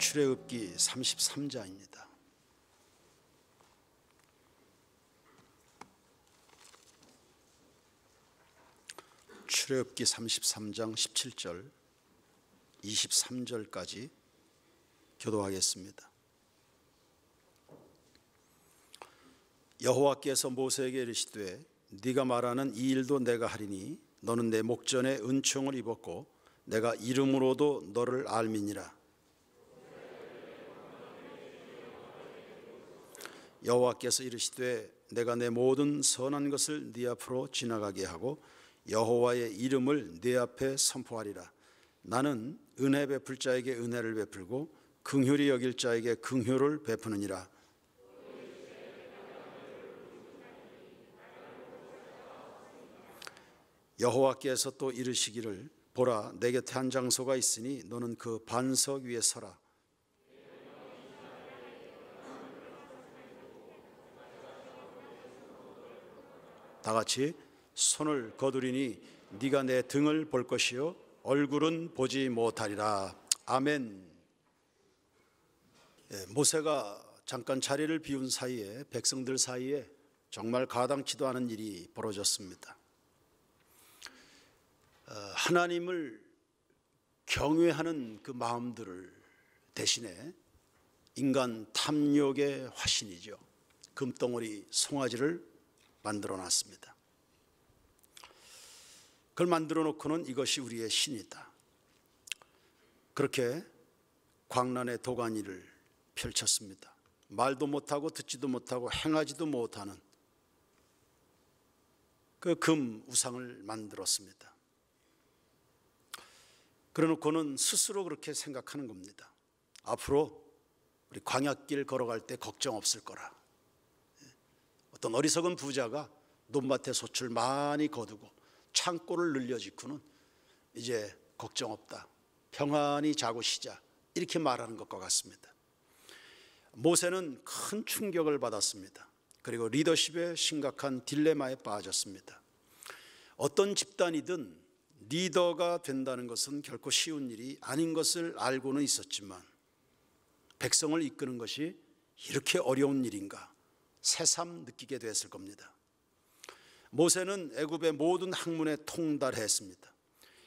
출애굽기 33장입니다. 출애굽기 33장 17절 23절까지 교도하겠습니다. 여호와께서 모세에게 이르시되 네가 말하는 이 일도 내가 하리니 너는 내 목전에 은총을 입었고 내가 이름으로도 너를 알미니라. 여호와께서 이르시되 내가 내 모든 선한 것을 네 앞으로 지나가게 하고 여호와의 이름을 네 앞에 선포하리라. 나는 은혜 베풀 자에게 은혜를 베풀고 긍휼히 여길 자에게 긍휼을 베푸느니라. 여호와께서 또 이르시기를 보라 내 곁에 한 장소가 있으니 너는 그 반석 위에 서라. 다 같이 손을 거두리니 네가 내 등을 볼 것이요 얼굴은 보지 못하리라. 아멘. 모세가 잠깐 자리를 비운 사이에 백성들 사이에 정말 가당치도 않은 일이 벌어졌습니다. 하나님을 경외하는 그 마음들을 대신에 인간 탐욕의 화신이죠. 금덩어리 송아지를 만들어 놨습니다. 그걸 만들어 놓고는 이것이 우리의 신이다. 그렇게 광란의 도가니를 펼쳤습니다. 말도 못하고 듣지도 못하고 행하지도 못하는 그 금 우상을 만들었습니다. 그래 놓고는 스스로 그렇게 생각하는 겁니다. 앞으로 우리 광야길 걸어갈 때 걱정 없을 거라. 어떤 어리석은 부자가 논밭에 솥을 많이 거두고 창고를 늘려짓고는 이제 걱정 없다. 평안히 자고 쉬자. 이렇게 말하는 것과 같습니다. 모세는 큰 충격을 받았습니다. 그리고 리더십에 심각한 딜레마에 빠졌습니다. 어떤 집단이든 리더가 된다는 것은 결코 쉬운 일이 아닌 것을 알고는 있었지만 백성을 이끄는 것이 이렇게 어려운 일인가 새삼 느끼게 됐을 겁니다. 모세는 애굽의 모든 학문에 통달했습니다.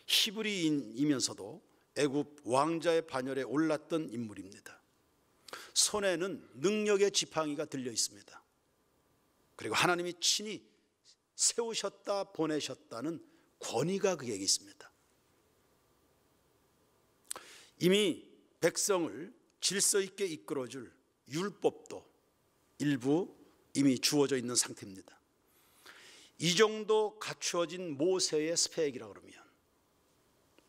히브리인이면서도 애굽 왕자의 반열에 올랐던 인물입니다. 손에는 능력의 지팡이가 들려 있습니다. 그리고 하나님이 친히 세우셨다 보내셨다는 권위가 그에게 있습니다. 이미 백성을 질서 있게 이끌어줄 율법도 일부 이미 주어져 있는 상태입니다. 이 정도 갖추어진 모세의 스펙이라 그러면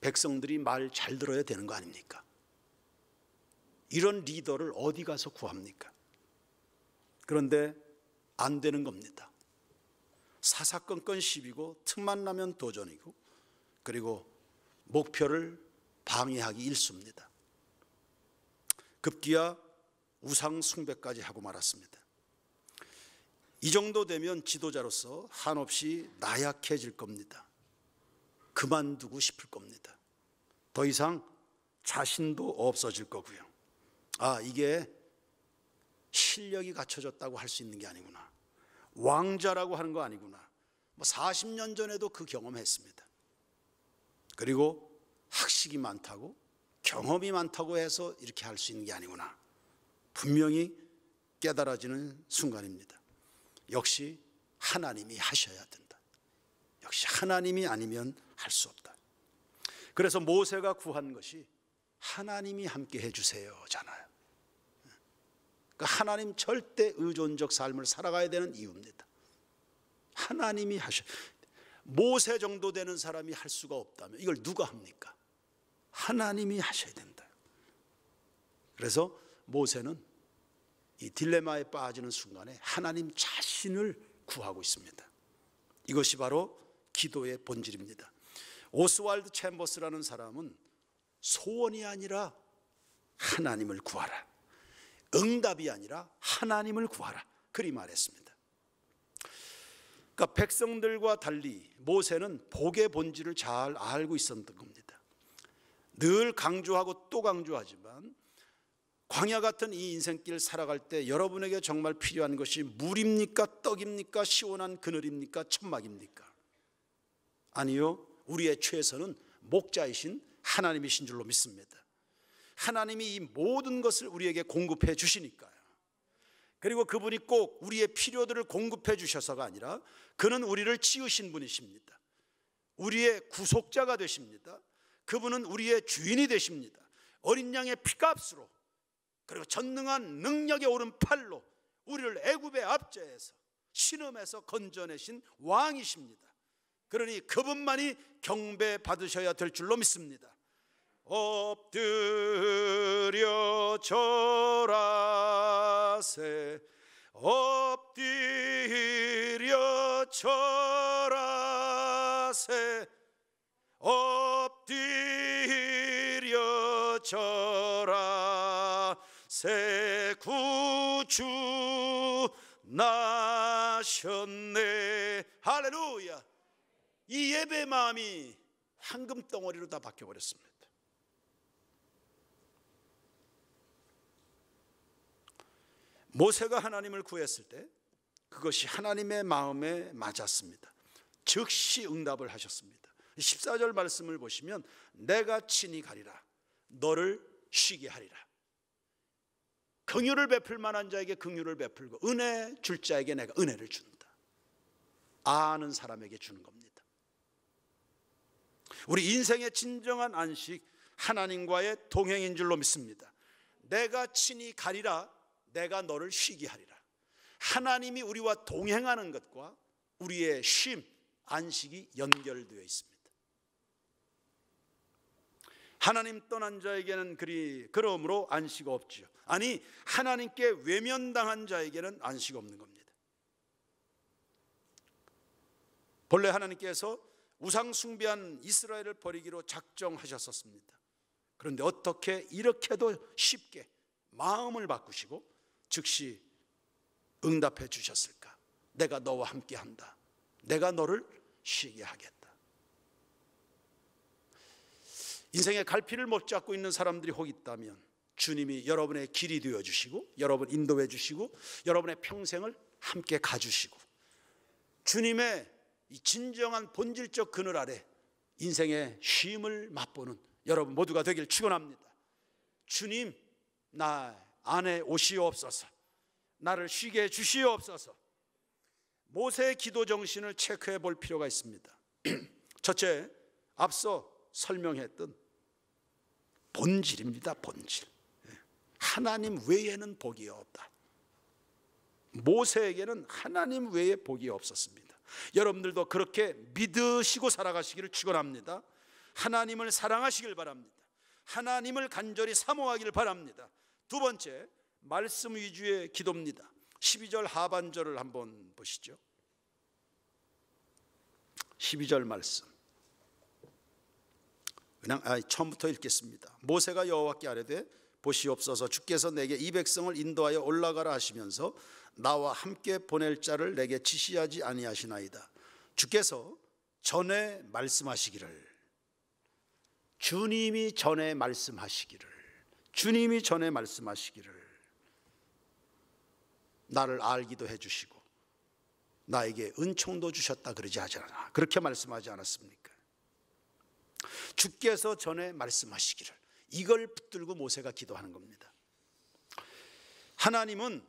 백성들이 말 잘 들어야 되는 거 아닙니까? 이런 리더를 어디 가서 구합니까? 그런데 안 되는 겁니다. 사사건건 시비고 틈만 나면 도전이고 그리고 목표를 방해하기 일쑤입니다. 급기야 우상 숭배까지 하고 말았습니다. 이 정도 되면 지도자로서 한없이 나약해질 겁니다. 그만두고 싶을 겁니다. 더 이상 자신도 없어질 거고요. 이게 실력이 갖춰졌다고 할 수 있는 게 아니구나. 왕자라고 하는 거 아니구나. 40년 전에도 그 경험했습니다. 그리고 학식이 많다고 경험이 많다고 해서 이렇게 할 수 있는 게 아니구나. 분명히 깨달아지는 순간입니다. 역시 하나님이 하셔야 된다. 역시 하나님이 아니면 할 수 없다. 그래서 모세가 구한 것이 하나님이 함께 해주세요잖아요. 하나님 절대 의존적 삶을 살아가야 되는 이유입니다. 하나님이 하셔. 모세 정도 되는 사람이 할 수가 없다면 이걸 누가 합니까? 하나님이 하셔야 된다. 그래서 모세는 이 딜레마에 빠지는 순간에 하나님 자신을 구하고 있습니다. 이것이 바로 기도의 본질입니다. 오스왈드 챔버스라는 사람은 소원이 아니라 하나님을 구하라. 응답이 아니라 하나님을 구하라. 그리 말했습니다. 그러니까 백성들과 달리 모세는 복의 본질을 잘 알고 있었던 겁니다. 늘 강조하고 또 강조하지만 광야 같은 이 인생길 살아갈 때 여러분에게 정말 필요한 것이 물입니까? 떡입니까? 시원한 그늘입니까? 천막입니까? 아니요, 우리의 최선은 목자이신 하나님이신 줄로 믿습니다. 하나님이 이 모든 것을 우리에게 공급해 주시니까요. 그리고 그분이 꼭 우리의 필요들을 공급해 주셔서가 아니라 그는 우리를 지으신 분이십니다. 우리의 구속자가 되십니다. 그분은 우리의 주인이 되십니다. 어린 양의 피값으로, 그리고 전능한 능력의 오른팔로 우리를 애굽의 압제에서, 신음에서 건져내신 왕이십니다. 그러니 그분만이 경배받으셔야 될 줄로 믿습니다. 엎드려 절하세, 엎드려 절하세, 엎드려 절하세. 구주 나셨네. 할렐루야. 이 예배의 마음이 황금 덩어리로 다 바뀌어버렸습니다. 모세가 하나님을 구했을 때 그것이 하나님의 마음에 맞았습니다. 즉시 응답을 하셨습니다. 14절 말씀을 보시면 내가 친히 가리라, 너를 쉬게 하리라. 긍휼을 베풀 만한 자에게 긍휼을 베풀고 은혜 줄 자에게 내가 은혜를 준다. 아는 사람에게 주는 겁니다. 우리 인생의 진정한 안식, 하나님과의 동행인 줄로 믿습니다. 내가 친히 가리라, 내가 너를 쉬게 하리라. 하나님이 우리와 동행하는 것과 우리의 쉼, 안식이 연결되어 있습니다. 하나님 떠난 자에게는 그러므로 안식 없지요. 아니, 하나님께 외면당한 자에게는 안식 없는 겁니다. 본래 하나님께서 우상 숭배한 이스라엘을 버리기로 작정하셨었습니다. 그런데 어떻게 이렇게도 쉽게 마음을 바꾸시고 즉시 응답해 주셨을까? 내가 너와 함께 한다. 내가 너를 쉬게 하겠다. 인생의 갈피를 못 잡고 있는 사람들이 혹 있다면 주님이 여러분의 길이 되어주시고 여러분 인도해 주시고 여러분의 평생을 함께 가주시고 주님의 이 진정한 본질적 그늘 아래 인생의 쉼을 맛보는 여러분 모두가 되길 축원합니다. 주님, 나 안에 오시옵소서. 나를 쉬게 해 주시옵소서. 모세의 기도 정신을 체크해 볼 필요가 있습니다. 첫째, 앞서 설명했던 본질입니다. 본질. 하나님 외에는 복이 없다. 모세에게는 하나님 외에 복이 없었습니다. 여러분들도 그렇게 믿으시고 살아가시기를 축원합니다. 하나님을 사랑하시길 바랍니다. 하나님을 간절히 사모하기를 바랍니다. 두 번째, 말씀 위주의 기도입니다. 12절 하반절을 한번 보시죠. 12절 말씀 그냥 처음부터 읽겠습니다. 모세가 여호와께 아뢰되 보시옵소서, 주께서 내게 이 백성을 인도하여 올라가라 하시면서 나와 함께 보낼 자를 내게 지시하지 아니하시나이다. 주께서 전에 말씀하시기를, 주님이 전에 말씀하시기를, 주님이 전에 말씀하시기를 나를 알기도 해주시고 나에게 은총도 주셨다 그러지 않았나? 그렇게 말씀하지 않았습니까? 주께서 전에 말씀하시기를, 이걸 붙들고 모세가 기도하는 겁니다. 하나님은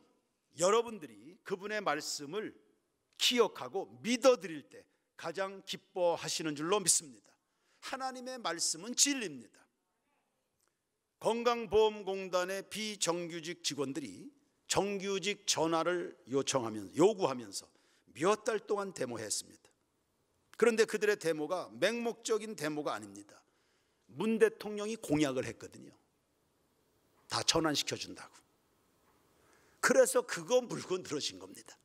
여러분들이 그분의 말씀을 기억하고 믿어드릴 때 가장 기뻐하시는 줄로 믿습니다. 하나님의 말씀은 진리입니다. 건강보험공단의 비정규직 직원들이 정규직 전화를 요구하면서 몇 달 동안 데모했습니다. 그런데 그들의 데모가 맹목적인 데모가 아닙니다. 문 대통령이 공약을 했거든요. 다 전환시켜준다고. 그래서 그거 물고 늘어진 겁니다.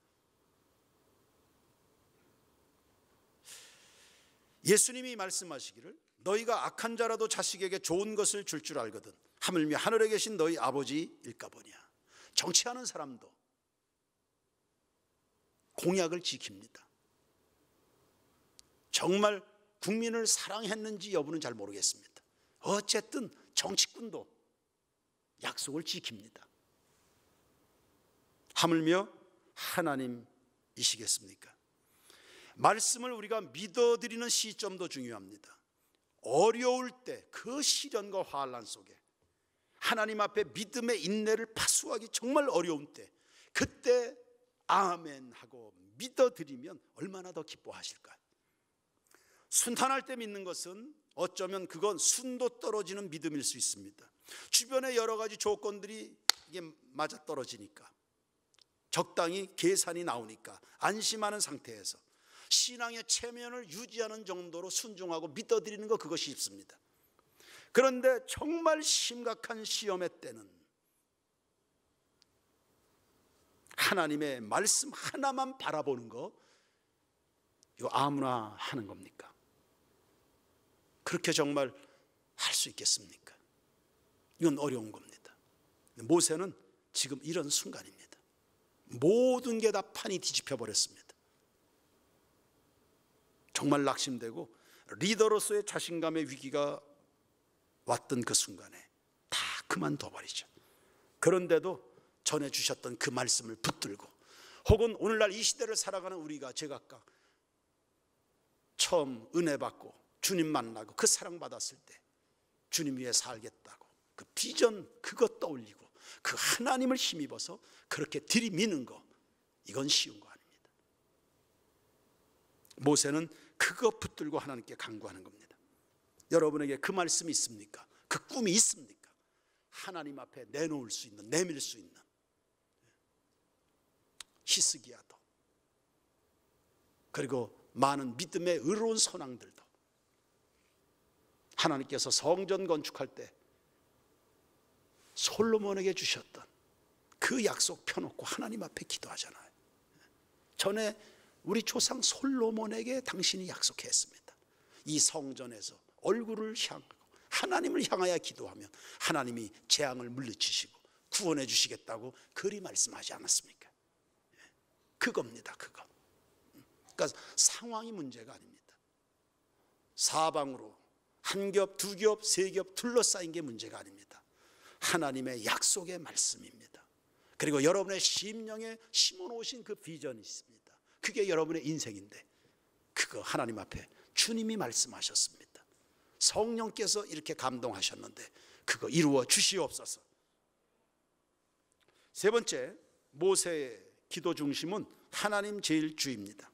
예수님이 말씀하시기를 너희가 악한 자라도 자식에게 좋은 것을 줄 줄 알거든 하물며 하늘에 계신 너희 아버지일까 보냐. 정치하는 사람도 공약을 지킵니다. 정말 국민을 사랑했는지 여부는 잘 모르겠습니다. 어쨌든 정치꾼도 약속을 지킵니다. 하물며 하나님이시겠습니까? 말씀을 우리가 믿어드리는 시점도 중요합니다. 어려울 때, 그 시련과 환난 속에 하나님 앞에 믿음의 인내를 파수하기 정말 어려운 때, 그때 아멘 하고 믿어드리면 얼마나 더 기뻐하실까요? 순탄할 때 믿는 것은 어쩌면 그건 순도 떨어지는 믿음일 수 있습니다. 주변에 여러 가지 조건들이 이게 맞아떨어지니까, 적당히 계산이 나오니까 안심하는 상태에서 신앙의 체면을 유지하는 정도로 순종하고 믿어드리는 것, 그것이 쉽습니다. 그런데 정말 심각한 시험의 때는 하나님의 말씀 하나만 바라보는 거, 이거 아무나 하는 겁니까? 그렇게 정말 할 수 있겠습니까? 이건 어려운 겁니다. 모세는 지금 이런 순간입니다. 모든 게 다 판이 뒤집혀 버렸습니다. 정말 낙심되고 리더로서의 자신감의 위기가 왔던 그 순간에 다 그만둬 버리죠. 그런데도 전해주셨던 그 말씀을 붙들고, 혹은 오늘날 이 시대를 살아가는 우리가 제각각 처음 은혜 받고 주님 만나고 그 사랑받았을 때 주님 위해 살겠다고 그 비전, 그것 떠올리고 그 하나님을 힘입어서 그렇게 들이미는 거, 이건 쉬운 거 아닙니다. 모세는 그거 붙들고 하나님께 간구하는 겁니다. 여러분에게 그 말씀이 있습니까? 그 꿈이 있습니까? 하나님 앞에 내놓을 수 있는, 내밀 수 있는, 히스기야도, 그리고 많은 믿음의 의로운 선왕들도 하나님께서 성전 건축할 때 솔로몬에게 주셨던 그 약속 펴놓고 하나님 앞에 기도하잖아요. 전에 우리 조상 솔로몬에게 당신이 약속했습니다. 이 성전에서 얼굴을 향하고 하나님을 향하여 기도하면 하나님이 재앙을 물리치시고 구원해 주시겠다고 그리 말씀하지 않았습니까? 그겁니다. 그거. 그러니까 상황이 문제가 아닙니다. 사방으로 한 겹, 두 겹, 세 겹 둘러싸인 게 문제가 아닙니다. 하나님의 약속의 말씀입니다. 그리고 여러분의 심령에 심어놓으신 그 비전이 있습니다. 그게 여러분의 인생인데, 그거 하나님 앞에 주님이 말씀하셨습니다. 성령께서 이렇게 감동하셨는데 그거 이루어 주시옵소서. 세 번째, 모세의 기도 중심은 하나님 제일주의입니다.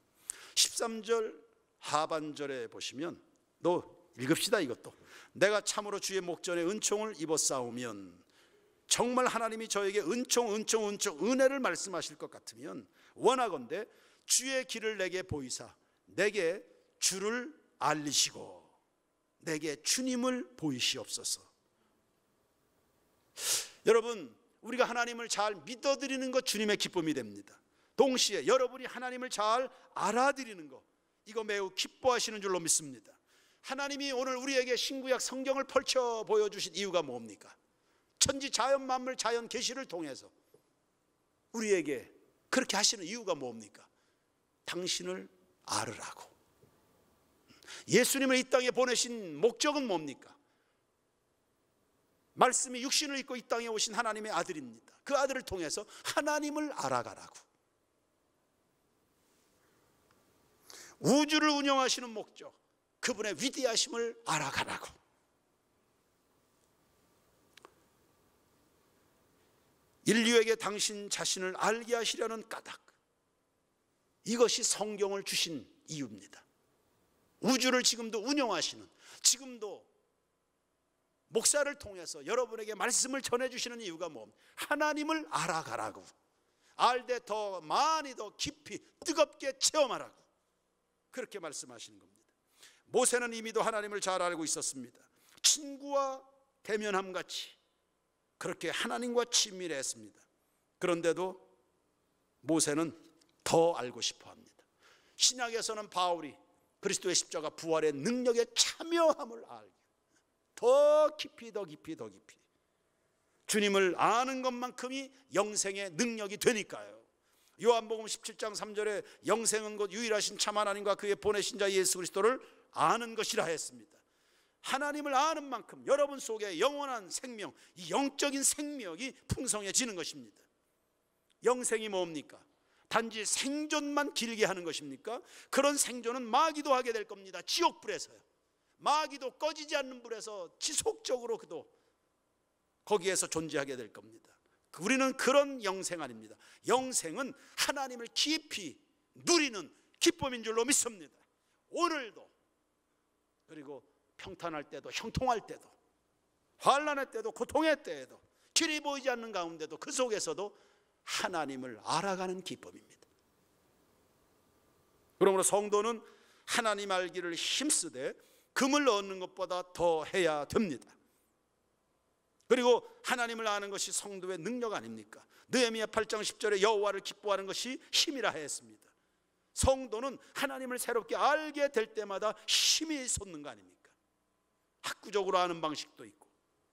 13절 하반절에 보시면, 읽읍시다. 이것도 내가 참으로 주의 목전에 은총을 입었사오면, 정말 하나님이 저에게 은총 은혜를 말씀하실 것 같으면 원하건대 주의 길을 내게 보이사 내게 주를 알리시고 내게 주님을 보이시옵소서. 여러분, 우리가 하나님을 잘 믿어드리는 것, 주님의 기쁨이 됩니다. 동시에 여러분이 하나님을 잘 알아드리는 것, 이거 매우 기뻐하시는 줄로 믿습니다. 하나님이 오늘 우리에게 신구약 성경을 펼쳐 보여주신 이유가 뭡니까? 천지 자연 만물 자연 계시를 통해서 우리에게 그렇게 하시는 이유가 뭡니까? 당신을 알으라고. 예수님을 이 땅에 보내신 목적은 뭡니까? 말씀이 육신을 입고 이 땅에 오신 하나님의 아들입니다. 그 아들을 통해서 하나님을 알아가라고. 우주를 운영하시는 목적, 그분의 위대하심을 알아가라고. 인류에게 당신 자신을 알게 하시려는 까닭, 이것이 성경을 주신 이유입니다. 우주를 지금도 운영하시는, 지금도 목사를 통해서 여러분에게 말씀을 전해주시는 이유가 뭡니까? 하나님을 알아가라고. 알되 더 많이 더 깊이 뜨겁게 체험하라고, 그렇게 말씀하시는 겁니다. 모세는 이미도 하나님을 잘 알고 있었습니다. 친구와 대면함같이 그렇게 하나님과 친밀했습니다. 그런데도 모세는 더 알고 싶어 합니다. 신약에서는 바울이 그리스도의 십자가 부활의 능력에 참여함을 알게, 더 깊이 더 깊이 더 깊이 주님을 아는 것만큼이 영생의 능력이 되니까요. 요한복음 17장 3절에 영생은 곧 유일하신 참 하나님과 그의 보내신 자 예수 그리스도를 아는 것이라 했습니다. 하나님을 아는 만큼 여러분 속에 영원한 생명, 이 영적인 생명이 풍성해지는 것입니다. 영생이 뭡니까? 단지 생존만 길게 하는 것입니까? 그런 생존은 마귀도 하게 될 겁니다. 지옥불에서요. 마귀도 꺼지지 않는 불에서 지속적으로 그도 거기에서 존재하게 될 겁니다. 우리는 그런 영생 아닙니다. 영생은 하나님을 깊이 누리는 기쁨인 줄로 믿습니다. 오늘도, 그리고 평탄할 때도, 형통할 때도, 환난의 때도, 고통의 때에도, 길이 보이지 않는 가운데도, 그 속에서도 하나님을 알아가는 기쁨입니다. 그러므로 성도는 하나님 알기를 힘쓰되 금을 얻는 것보다 더 해야 됩니다. 그리고 하나님을 아는 것이 성도의 능력 아닙니까? 느헤미야 8장 10절에 여호와를 기뻐하는 것이 힘이라 했습니다. 성도는 하나님을 새롭게 알게 될 때마다 힘이 솟는 거 아닙니까? 학구적으로 아는 방식도 있고,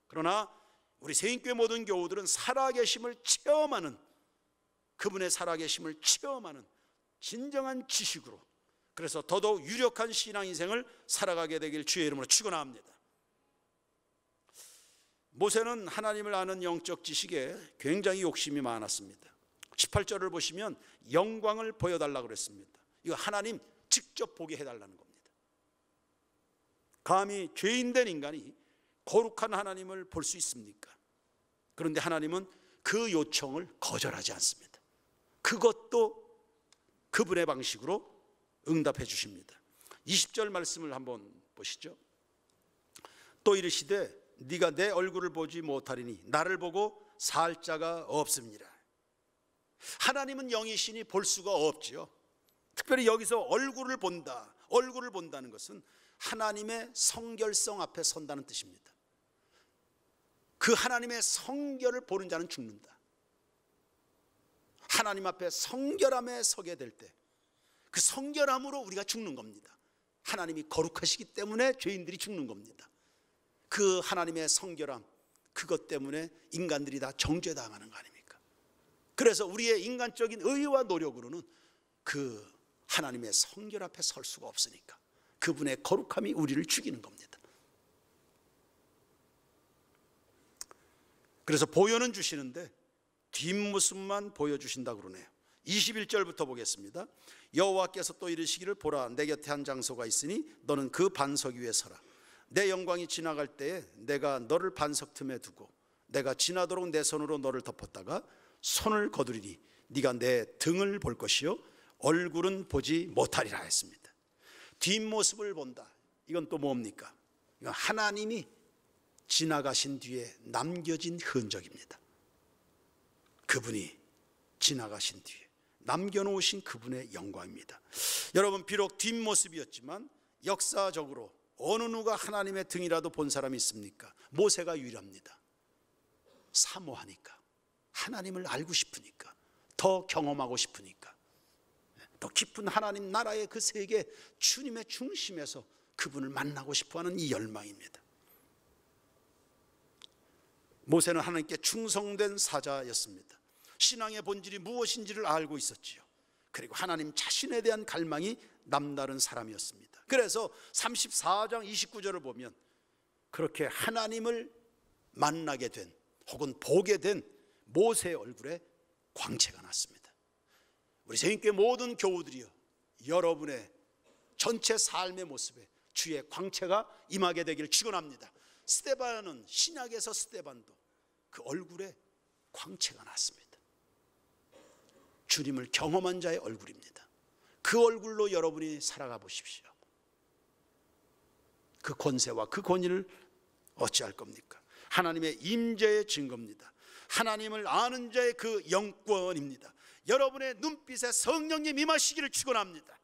그러나 우리 세인교회 모든 교우들은 살아계심을 체험하는, 그분의 살아계심을 체험하는 진정한 지식으로, 그래서 더더욱 유력한 신앙 인생을 살아가게 되길 주의 이름으로 축원합니다. 모세는 하나님을 아는 영적 지식에 굉장히 욕심이 많았습니다. 18절을 보시면 영광을 보여달라고 그랬습니다. 이거 하나님 직접 보게 해달라는 겁니다. 감히 죄인된 인간이 거룩한 하나님을 볼 수 있습니까? 그런데 하나님은 그 요청을 거절하지 않습니다. 그것도 그분의 방식으로 응답해 주십니다. 20절 말씀을 한번 보시죠. 또 이르시되 네가 내 얼굴을 보지 못하리니 나를 보고 살 자가 없습니다. 하나님은 영이시니 볼 수가 없지요. 특별히 여기서 얼굴을 본다, 얼굴을 본다는 것은 하나님의 성결성 앞에 선다는 뜻입니다. 그 하나님의 성결을 보는 자는 죽는다. 하나님 앞에 성결함에 서게 될 때 그 성결함으로 우리가 죽는 겁니다. 하나님이 거룩하시기 때문에 죄인들이 죽는 겁니다. 그 하나님의 성결함, 그것 때문에 인간들이 다 정죄당하는 거 아닙니까? 그래서 우리의 인간적인 의와 노력으로는 그 하나님의 성결 앞에 설 수가 없으니까 그분의 거룩함이 우리를 죽이는 겁니다. 그래서 보여는 주시는데 뒷모습만 보여주신다고 그러네요. 21절부터 보겠습니다. 여호와께서 또 이르시기를 보라, 내 곁에 한 장소가 있으니 너는 그 반석 위에 서라. 내 영광이 지나갈 때에 내가 너를 반석 틈에 두고 내가 지나도록 내 손으로 너를 덮었다가 손을 거두리니 네가 내 등을 볼 것이요 얼굴은 보지 못하리라 했습니다. 뒷모습을 본다. 이건 또 뭡니까? 이건 하나님이 지나가신 뒤에 남겨진 흔적입니다. 그분이 지나가신 뒤에 남겨놓으신 그분의 영광입니다. 여러분, 비록 뒷모습이었지만 역사적으로 어느 누가 하나님의 등이라도 본 사람이 있습니까? 모세가 유일합니다. 사모하니까, 하나님을 알고 싶으니까, 더 경험하고 싶으니까, 더 깊은 하나님 나라의 그 세계 주님의 중심에서 그분을 만나고 싶어하는 이 열망입니다. 모세는 하나님께 충성된 사자였습니다. 신앙의 본질이 무엇인지를 알고 있었지요. 그리고 하나님 자신에 대한 갈망이 남다른 사람이었습니다. 그래서 34장 29절을 보면 그렇게 하나님을 만나게 된 혹은 보게 된 모세의 얼굴에 광채가 났습니다. 우리 세인교회 모든 교우들이요, 여러분의 전체 삶의 모습에 주의 광채가 임하게 되기를 축원합니다. 스데반은, 신약에서 스데반도 그 얼굴에 광채가 났습니다. 주님을 경험한 자의 얼굴입니다. 그 얼굴로 여러분이 살아가 보십시오. 그 권세와 그 권위를 어찌할 겁니까? 하나님의 임재의 증거입니다. 하나님을 아는 자의 그 영권입니다. 여러분의 눈빛에 성령님 임하시기를 축원합니다.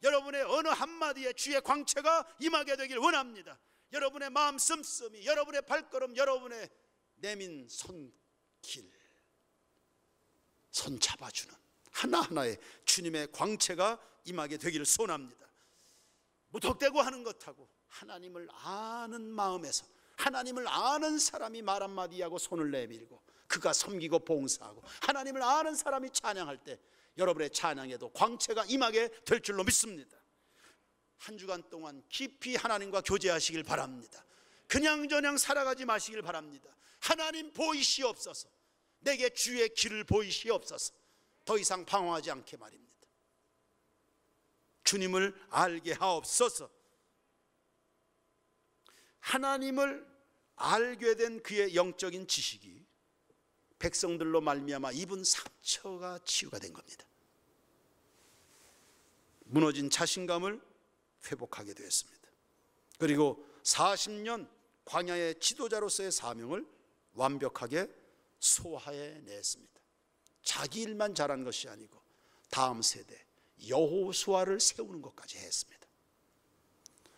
여러분의 어느 한마디에 주의 광채가 임하게 되길 원합니다. 여러분의 마음 씀씀이, 여러분의 발걸음, 여러분의 내민 손길, 손 잡아주는 하나하나의 주님의 광채가 임하게 되기를 소원합니다. 무턱대고 하는 것하고 하나님을 아는 마음에서, 하나님을 아는 사람이 말 한마디 하고 손을 내밀고 그가 섬기고 봉사하고 하나님을 아는 사람이 찬양할 때 여러분의 찬양에도 광채가 임하게 될 줄로 믿습니다. 한 주간 동안 깊이 하나님과 교제하시길 바랍니다. 그냥저냥 살아가지 마시길 바랍니다. 하나님 보이시옵소서. 내게 주의 길을 보이시옵소서. 더 이상 방황하지 않게 말입니다. 주님을 알게 하옵소서. 하나님을 알게 된 그의 영적인 지식이 백성들로 말미암아 입은 상처가 치유가 된 겁니다. 무너진 자신감을 회복하게 되었습니다. 그리고 40년 광야의 지도자로서의 사명을 완벽하게 소화해냈습니다. 자기 일만 잘한 것이 아니고 다음 세대 여호수아를 세우는 것까지 했습니다.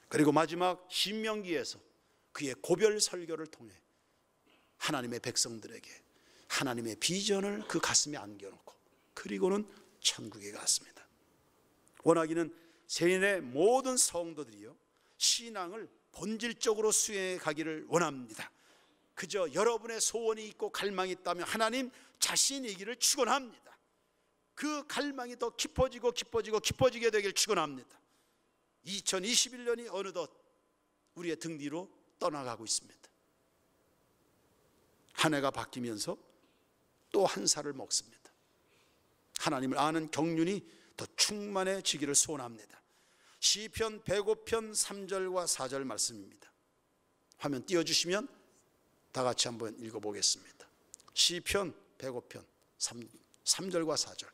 그리고 마지막 신명기에서 그의 고별 설교를 통해 하나님의 백성들에게 하나님의 비전을 그 가슴에 안겨놓고 그리고는 천국에 갔습니다. 원하기는 세인의 모든 성도들이요 신앙을 본질적으로 수행해 가기를 원합니다. 그저 여러분의 소원이 있고 갈망이 있다면 하나님 자신이기를 축원합니다. 그 갈망이 더 깊어지게 되길 축원합니다. 2021년이 어느덧 우리의 등 뒤로 떠나가고 있습니다. 한 해가 바뀌면서 또 한 살을 먹습니다. 하나님을 아는 경륜이 더 충만해지기를 소원합니다. 시편 105편 3절과 4절 말씀입니다. 화면 띄워주시면 다 같이 한번 읽어보겠습니다. 시편 105편 3절과 4절.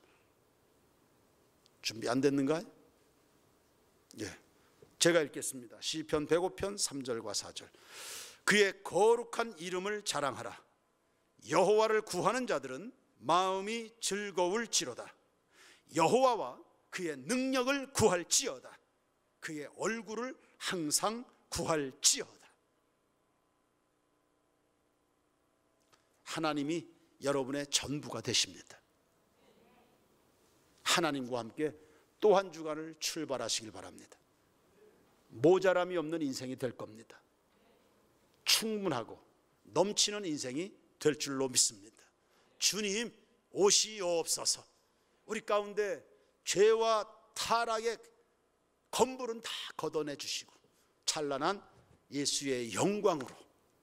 준비 안 됐는가요? 예, 제가 읽겠습니다. 시편 105편 3절과 4절. 그의 거룩한 이름을 자랑하라. 여호와를 구하는 자들은 마음이 즐거울지로다. 여호와와 그의 능력을 구할지어다. 그의 얼굴을 항상 구할지어다. 하나님이 여러분의 전부가 되십니다. 하나님과 함께 또 한 주간을 출발하시길 바랍니다. 모자람이 없는 인생이 될 겁니다. 충분하고 넘치는 인생이 될 줄로 믿습니다. 주님 오시옵소서. 우리 가운데 죄와 타락의 검불은 다 걷어내 주시고 찬란한 예수의 영광으로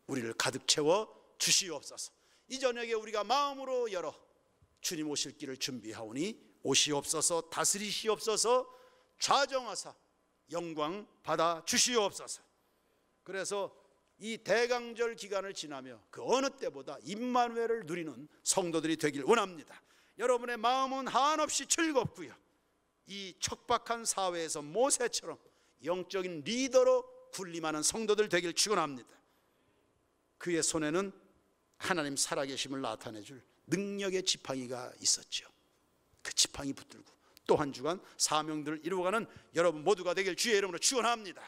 우리를 가득 채워 주시옵소서. 이 저녁에 우리가 마음으로 열어 주님 오실 길을 준비하오니 오시옵소서. 다스리시옵소서. 좌정하사 영광 받아 주시옵소서. 그래서 이 대강절 기간을 지나며 그 어느 때보다 임마누엘을 누리는 성도들이 되길 원합니다. 여러분의 마음은 한없이 즐겁고요, 이 척박한 사회에서 모세처럼 영적인 리더로 군림하는 성도들 되길 축원합니다. 그의 손에는 하나님 살아계심을 나타내줄 능력의 지팡이가 있었죠. 그 지팡이 붙들고 또 한 주간 사명들을 이루어가는 여러분 모두가 되길 주의 이름으로 축원합니다.